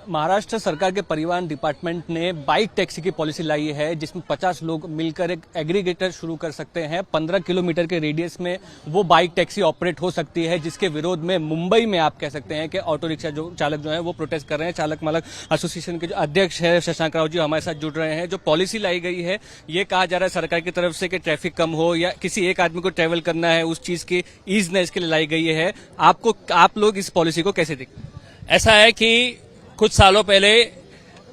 महाराष्ट्र सरकार के परिवहन डिपार्टमेंट ने बाइक टैक्सी की पॉलिसी लाई है जिसमें 50 लोग मिलकर एक एग्रीगेटर शुरू कर सकते हैं। 15 किलोमीटर के रेडियस में वो बाइक टैक्सी ऑपरेट हो सकती है, जिसके विरोध में मुंबई में आप कह सकते हैं कि ऑटो रिक्शा जो चालक जो है वो प्रोटेस्ट कर रहे हैं। चालक मालक एसोसिएशन के जो अध्यक्ष है शशांक राव जी हमारे साथ जुड़ रहे हैं। जो पॉलिसी लाई गई है ये कहा जा रहा है सरकार की तरफ से कि ट्रैफिक कम हो या किसी एक आदमी को ट्रेवल करना है उस चीज की ईजनेस के लिए लाई गई है। आप लोग इस पॉलिसी को कैसे देखते हैं? ऐसा है कि कुछ सालों पहले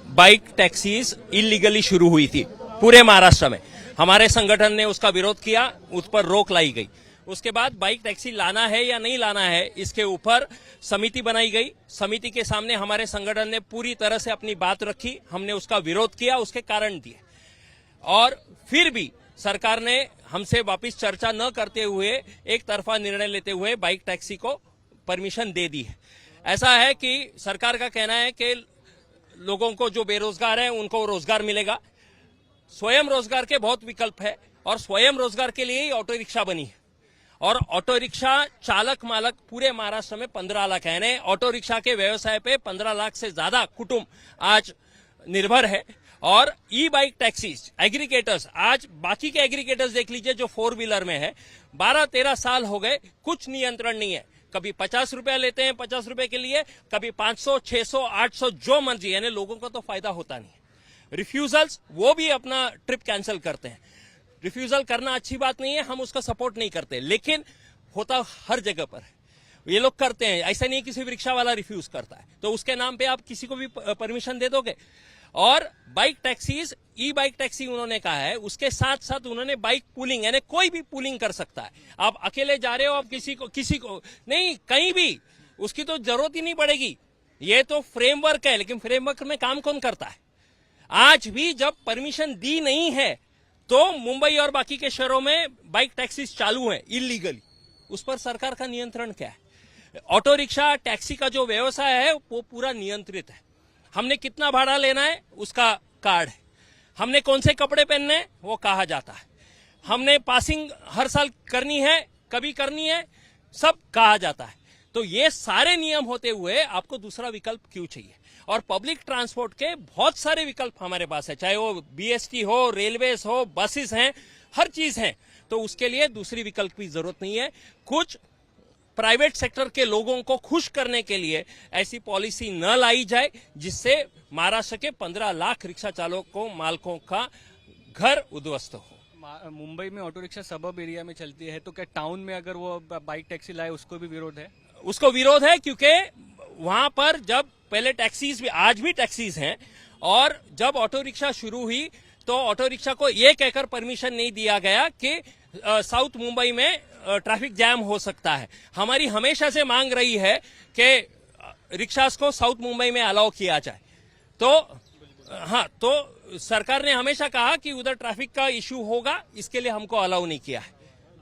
बाइक टैक्सीज इलीगली शुरू हुई थी पूरे महाराष्ट्र में। हमारे संगठन ने उसका विरोध किया, उस पर रोक लाई गई। उसके बाद बाइक टैक्सी लाना है या नहीं लाना है इसके ऊपर समिति बनाई गई। समिति के सामने हमारे संगठन ने पूरी तरह से अपनी बात रखी, हमने उसका विरोध किया, उसके कारण दिए और फिर भी सरकार ने हमसे वापस चर्चा न करते हुए एक तरफा निर्णय लेते हुए बाइक टैक्सी को परमिशन दे दी है। ऐसा है कि सरकार का कहना है कि लोगों को जो बेरोजगार हैं उनको रोजगार मिलेगा। स्वयं रोजगार के बहुत विकल्प है और स्वयं रोजगार के लिए ही ऑटो रिक्शा बनी है और ऑटो रिक्शा चालक मालक पूरे महाराष्ट्र में 15 लाख है। ऑटो रिक्शा के व्यवसाय पे 15 लाख से ज्यादा कुटुंब आज निर्भर है। और ई बाइक टैक्सीज एग्रीगेटर्स, आज बाकी के एग्रीगेटर्स देख लीजिए जो 4 व्हीलर में है, 12-13 साल हो गए, कुछ नियंत्रण नहीं है। कभी 50 रुपया लेते हैं 50 रुपए के लिए, कभी 500, 600, 800 जो मर्जी, यानी लोगों को तो फायदा होता नहीं है। रिफ्यूजल्स, वो भी अपना ट्रिप कैंसिल करते हैं। रिफ्यूजल करना अच्छी बात नहीं है, हम उसका सपोर्ट नहीं करते, लेकिन होता हर जगह पर है। ये लोग करते हैं, ऐसा नहीं किसी भी रिक्शा वाला रिफ्यूज करता है तो उसके नाम पे आप किसी को भी परमिशन दे दोगे। और बाइक टैक्सीज, ई बाइक टैक्सी उन्होंने कहा है, उसके साथ साथ उन्होंने बाइक पूलिंग, यानी कोई भी पूलिंग कर सकता है। आप अकेले जा रहे हो, आप किसी को नहीं, कहीं भी उसकी तो जरूरत ही नहीं पड़ेगी। ये तो फ्रेमवर्क है, लेकिन फ्रेमवर्क में काम कौन करता है? आज भी जब परमिशन दी नहीं है तो मुंबई और बाकी के शहरों में बाइक टैक्सीज चालू है इलीगली, उस पर सरकार का नियंत्रण क्या है? ऑटो रिक्शा टैक्सी का जो व्यवसाय है वो पूरा नियंत्रित है। हमने कितना भाड़ा लेना है उसका कार्ड है, हमने कौन से कपड़े पहनने हैं वो कहा जाता है, हमने पासिंग हर साल करनी है, कभी करनी है, सब कहा जाता है। तो ये सारे नियम होते हुए आपको दूसरा विकल्प क्यों चाहिए? और पब्लिक ट्रांसपोर्ट के बहुत सारे विकल्प हमारे पास है, चाहे वो बीएसटी हो, रेलवेज हो, बसेस हैं, हर चीज है। तो उसके लिए दूसरी विकल्प की जरूरत नहीं है। कुछ प्राइवेट सेक्टर के लोगों को खुश करने के लिए ऐसी पॉलिसी न लाई जाए जिससे महाराष्ट्र के 15 लाख रिक्शा चालकों मालकों का घर उद्ध्वस्त हो। मुंबई में ऑटो रिक्शा सबब एरिया में चलती है, तो क्या टाउन में अगर वो बाइक टैक्सी लाए उसको भी विरोध है? उसको विरोध है क्योंकि वहां पर जब पहले टैक्सीज भी, आज भी टैक्सीज हैं, और जब ऑटो रिक्शा शुरू हुई तो ऑटो रिक्शा को ये कहकर परमिशन नहीं दिया गया कि साउथ मुंबई में ट्रैफिक जैम हो सकता है। हमारी हमेशा से मांग रही है कि रिक्शास को साउथ मुंबई में अलाउ किया जाए। तो हाँ, तो सरकार ने हमेशा कहा कि उधर ट्रैफिक का इश्यू होगा, इसके लिए हमको अलाउ नहीं किया है।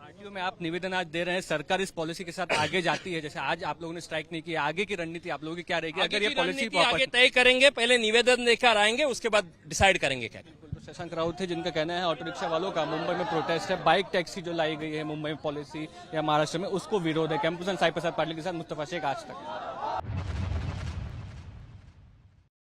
आरटीओ में आप निवेदन आज दे रहे हैं, सरकार इस पॉलिसी के साथ आगे जाती है, जैसे आज आप लोगों ने स्ट्राइक नहीं किया, आगे की रणनीति आप लोगों की क्या रहेगी? अगर ये पॉलिसी आगे तय करेंगे, पहले निवेदन देकर आएंगे, उसके बाद डिसाइड करेंगे क्या। शशांक राउत थे जिनका कहना है ऑटो रिक्शा वालों का मुंबई में प्रोटेस्ट है, बाइक टैक्सी जो लाई गई है मुंबई में पॉलिसी या महाराष्ट्र में उसको विरोध है। कैंपस साई प्रसाद पाटिल के साथ मुस्तफा शेख, आज तक।